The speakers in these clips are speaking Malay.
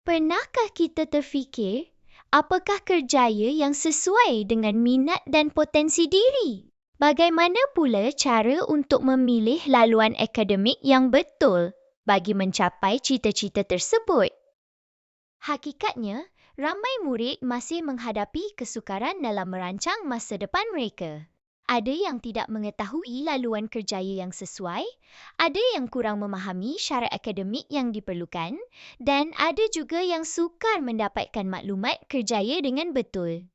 Pernahkah kita terfikir, apakah kerjaya yang sesuai dengan minat dan potensi diri? Bagaimana pula cara untuk memilih laluan akademik yang betul bagi mencapai cita-cita tersebut? Hakikatnya, ramai murid masih menghadapi kesukaran dalam merancang masa depan mereka. Ada yang tidak mengetahui laluan kerjaya yang sesuai, ada yang kurang memahami syarat akademik yang diperlukan, dan ada juga yang sukar mendapatkan maklumat kerjaya dengan betul.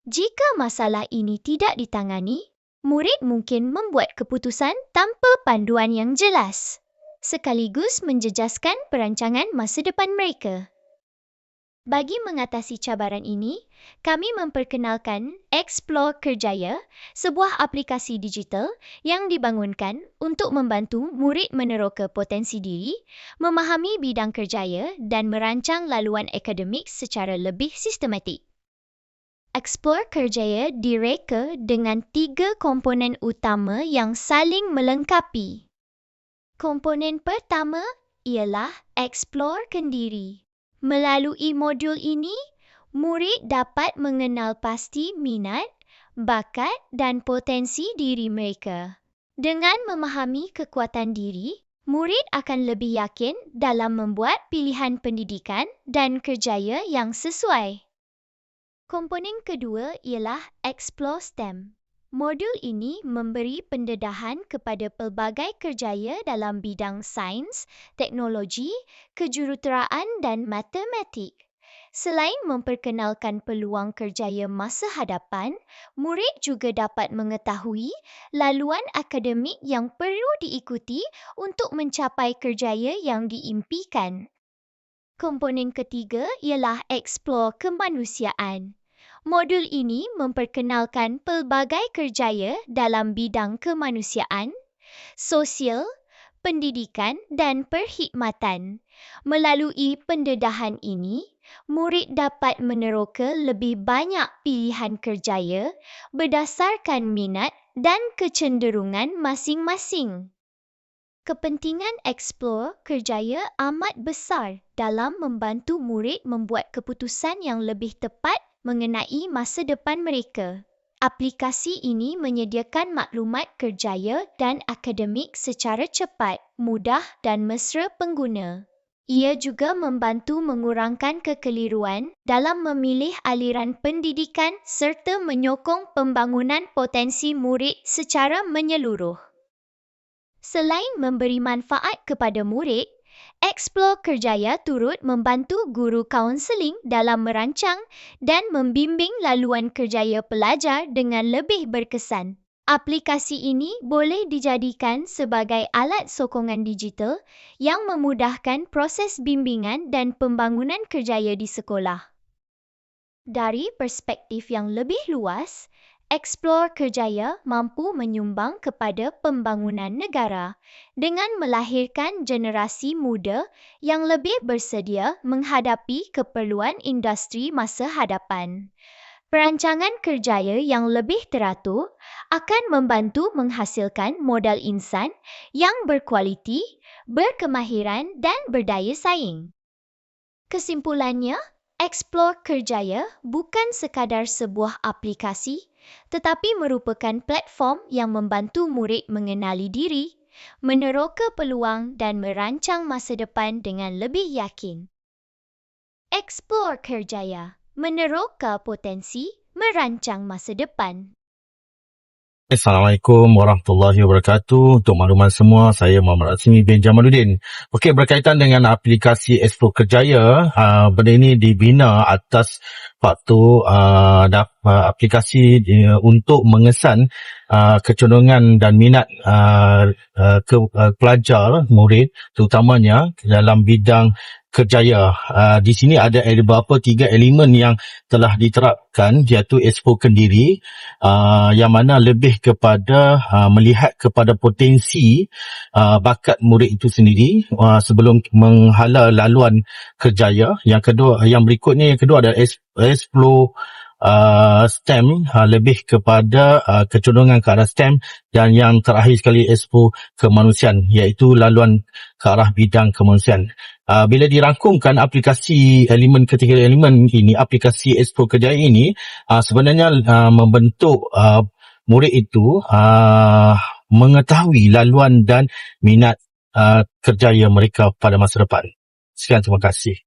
Jika masalah ini tidak ditangani, murid mungkin membuat keputusan tanpa panduan yang jelas, sekaligus menjejaskan perancangan masa depan mereka. Bagi mengatasi cabaran ini, kami memperkenalkan Explore Kerjaya, sebuah aplikasi digital yang dibangunkan untuk membantu murid meneroka potensi diri, memahami bidang kerjaya dan merancang laluan akademik secara lebih sistematik. Explore Kerjaya direka dengan 3 komponen utama yang saling melengkapi. Komponen pertama ialah Explorekan diri. Melalui modul ini, murid dapat mengenal pasti minat, bakat dan potensi diri mereka. Dengan memahami kekuatan diri, murid akan lebih yakin dalam membuat pilihan pendidikan dan kerjaya yang sesuai. Komponen kedua ialah Explore STEM. Modul ini memberi pendedahan kepada pelbagai kerjaya dalam bidang sains, teknologi, kejuruteraan dan matematik. Selain memperkenalkan peluang kerjaya masa hadapan, murid juga dapat mengetahui laluan akademik yang perlu diikuti untuk mencapai kerjaya yang diimpikan. Komponen ketiga ialah Explore Kemanusiaan. Modul ini memperkenalkan pelbagai kerjaya dalam bidang kemanusiaan, sosial, pendidikan dan perkhidmatan. Melalui pendedahan ini, murid dapat meneroka lebih banyak pilihan kerjaya berdasarkan minat dan kecenderungan masing-masing. Kepentingan Explore Kerjaya amat besar dalam membantu murid membuat keputusan yang lebih tepat mengenai masa depan mereka. Aplikasi ini menyediakan maklumat kerjaya dan akademik secara cepat, mudah dan mesra pengguna. Ia juga membantu mengurangkan kekeliruan dalam memilih aliran pendidikan serta menyokong pembangunan potensi murid secara menyeluruh. Selain memberi manfaat kepada murid, Explore Kerjaya turut membantu guru kaunseling dalam merancang dan membimbing laluan kerjaya pelajar dengan lebih berkesan. Aplikasi ini boleh dijadikan sebagai alat sokongan digital yang memudahkan proses bimbingan dan pembangunan kerjaya di sekolah. Dari perspektif yang lebih luas, Explore Kerjaya mampu menyumbang kepada pembangunan negara dengan melahirkan generasi muda yang lebih bersedia menghadapi keperluan industri masa hadapan. Perancangan kerjaya yang lebih teratur akan membantu menghasilkan modal insan yang berkualiti, berkemahiran dan berdaya saing. Kesimpulannya, Explore Kerjaya bukan sekadar sebuah aplikasi, tetapi merupakan platform yang membantu murid mengenali diri, meneroka peluang dan merancang masa depan dengan lebih yakin. Explore Kerjaya, meneroka potensi, merancang masa depan. Assalamualaikum warahmatullahi wabarakatuh. Untuk makluman semua, saya Muhammad Azmi bin Jamaluddin. Okey, berkaitan dengan aplikasi Explore Kerjaya, benda ini dibina atas faktor aplikasi untuk mengesan kecenderungan dan minat pelajar, murid terutamanya dalam bidang kerjaya. Di sini ada beberapa 3 elemen yang telah diterapkan, iaitu Explore diri, yang mana lebih kepada melihat kepada potensi bakat murid itu sendiri sebelum menghala laluan kerjaya. Yang kedua, yang berikutnya, yang kedua adalah Explore STEM, lebih kepada kecenderungan ke arah STEM, dan yang terakhir sekali Expo Kemanusiaan, iaitu laluan ke arah bidang kemanusiaan. Bila dirangkumkan aplikasi ketiga elemen ini, aplikasi Expo Kerjaya ini sebenarnya membentuk murid itu mengetahui laluan dan minat kerjaya mereka pada masa depan. Sekian, terima kasih.